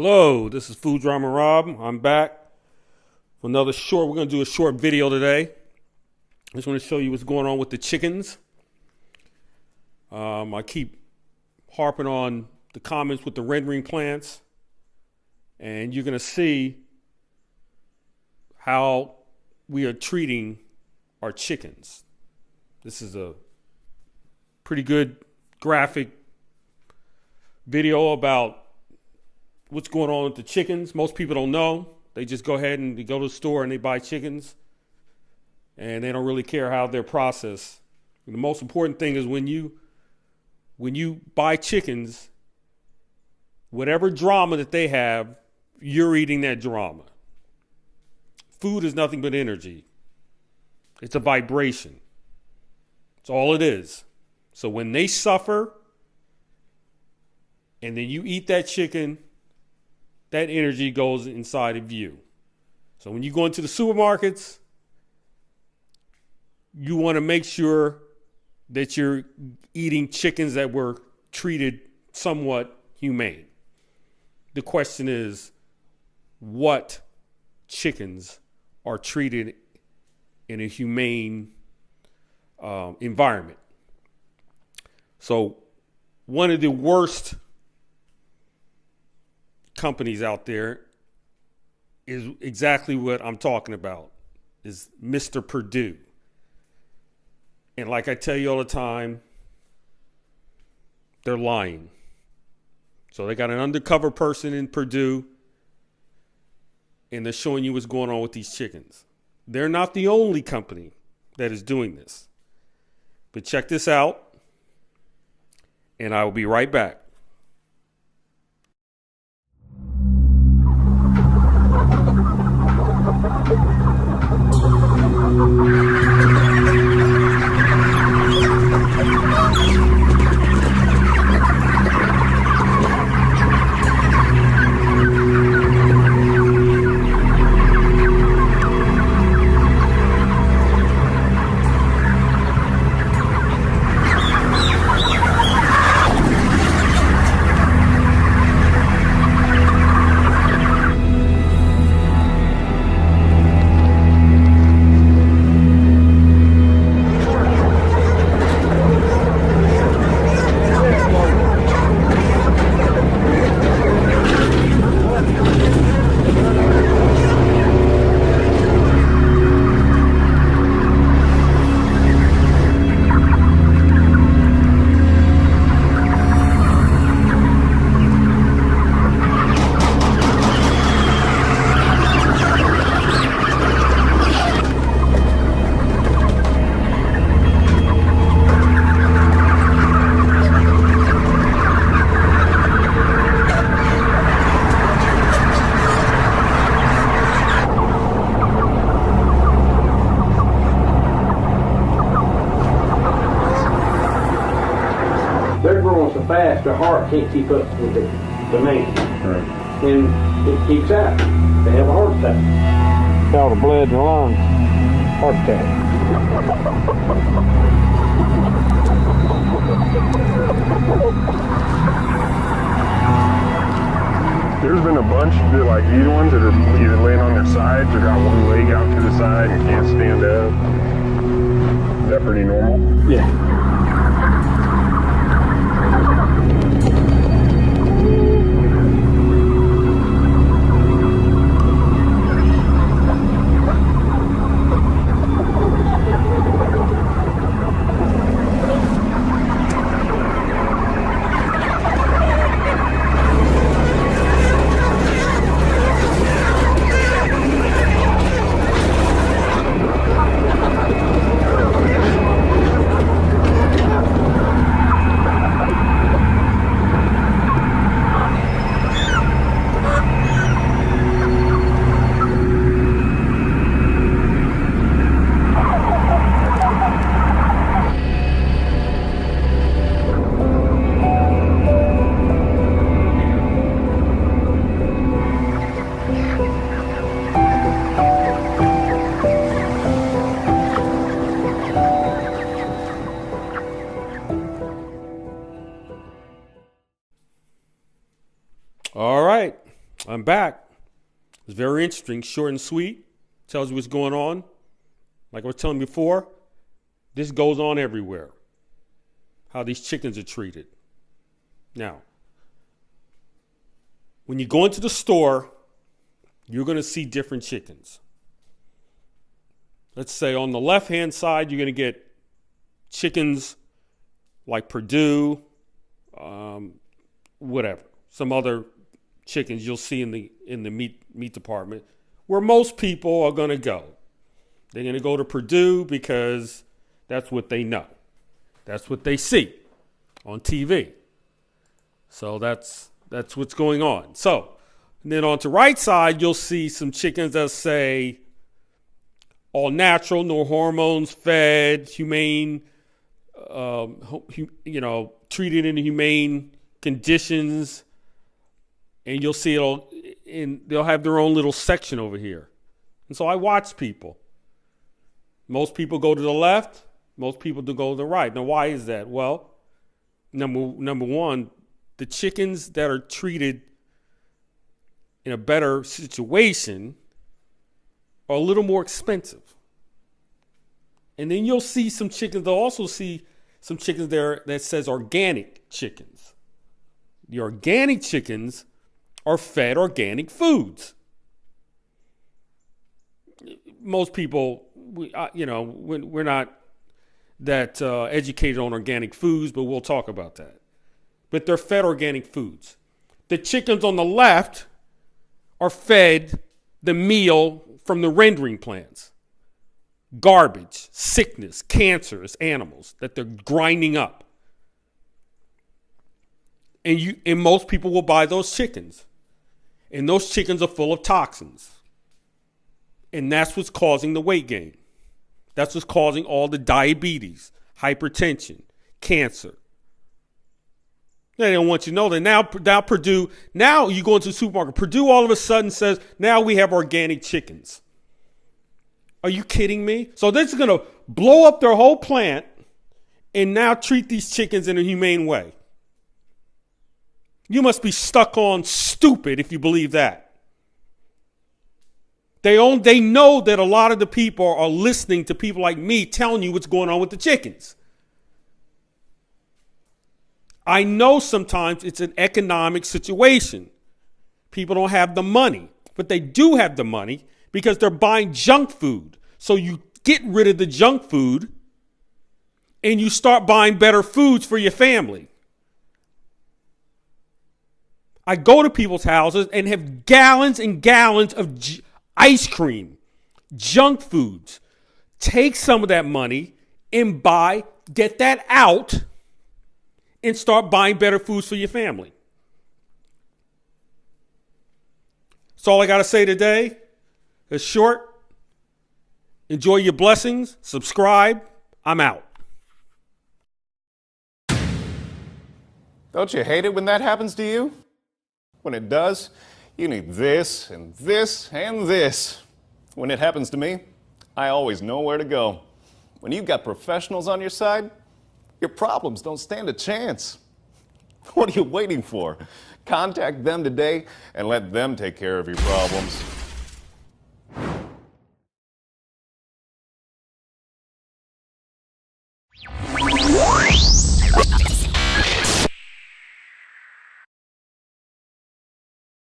Hello, this is Food Drama Rob. I'm back for another short. We're going to do a short video today. I just want to show you what's going on with the chickens. I keep harping on the comments with the rendering plants, and you're going to see how we are treating our chickens. This is a pretty good graphic video about what's going on with the chickens. Most people don't know. They just go ahead and they go to the store and they buy chickens, and they don't really care how they're processed. And the most important thing is when you buy chickens, whatever drama that they have, you're eating that drama. Food is nothing but energy. It's a vibration. It's all it is. So when they suffer and then you eat that chicken, that energy goes inside of you. So when you go into the supermarkets, you want to make sure that you're eating chickens that were treated somewhat humane. The question is, what chickens are treated in a humane environment? So one of the worst companies out there is exactly what I'm talking about, is Mr. Perdue. And like I tell you all the time, they're lying. So they got an undercover person in Perdue, and they're showing you what's going on with these chickens. They're not the only company that is doing this. But check this out, and I will be right back. They're growing so fast, their heart can't keep up with the demand. Right. And it keeps out. They have a heart attack. All the blood in the lungs, heart attack. There's been a bunch that, like these ones, that are either laying on their sides or got one leg out to the side and can't stand up. Is that pretty normal? Yeah. come back. It's very interesting, short and sweet. Tells you what's going on. Like I was telling you before, this goes on everywhere. How these chickens are treated. Now, when you go into the store, you're going to see different chickens. Let's say on the left-hand side, you're going to get chickens like Perdue, whatever, some other chickens you'll see in the meat department, where most people are going to go. They're going to go to Perdue because that's what they know. That's what they see on TV. So that's what's going on. So, and then on the right side, you'll see some chickens that say all natural, no hormones, fed, humane, treated in humane conditions. And you'll see they'll have their own little section over here. And so I watch people. Most people go to the left. Most people do go to the right. Now, why is that? Well, number one, the chickens that are treated in a better situation are a little more expensive. And then you'll see some chickens. They'll also see some chickens there that says organic chickens. The organic chickens are fed organic foods. Most people, we're not that educated on organic foods, but we'll talk about that. But they're fed organic foods. The chickens on the left are fed the meal from the rendering plants. Garbage, sickness, cancerous animals that they're grinding up. And most people will buy those chickens. And those chickens are full of toxins. And that's what's causing the weight gain. That's what's causing all the diabetes, hypertension, cancer. They don't want you to know that now Perdue, now you go into the supermarket, Perdue all of a sudden says, now we have organic chickens. Are you kidding me? So this is going to blow up their whole plant and now treat these chickens in a humane way. You must be stuck on stupid if you believe that. They know that a lot of the people are listening to people like me telling you what's going on with the chickens. I know sometimes it's an economic situation. People don't have the money, but they do have the money because they're buying junk food. So you get rid of the junk food and you start buying better foods for your family. I go to people's houses and have gallons and gallons of ice cream, junk foods. Take some of that money and get that out and start buying better foods for your family. That's all I got to say today. It's short. Enjoy your blessings. Subscribe. I'm out. Don't you hate it when that happens to you? When it does, you need this and this and this. When it happens to me, I always know where to go. When you've got professionals on your side, your problems don't stand a chance. What are you waiting for? Contact them today and let them take care of your problems.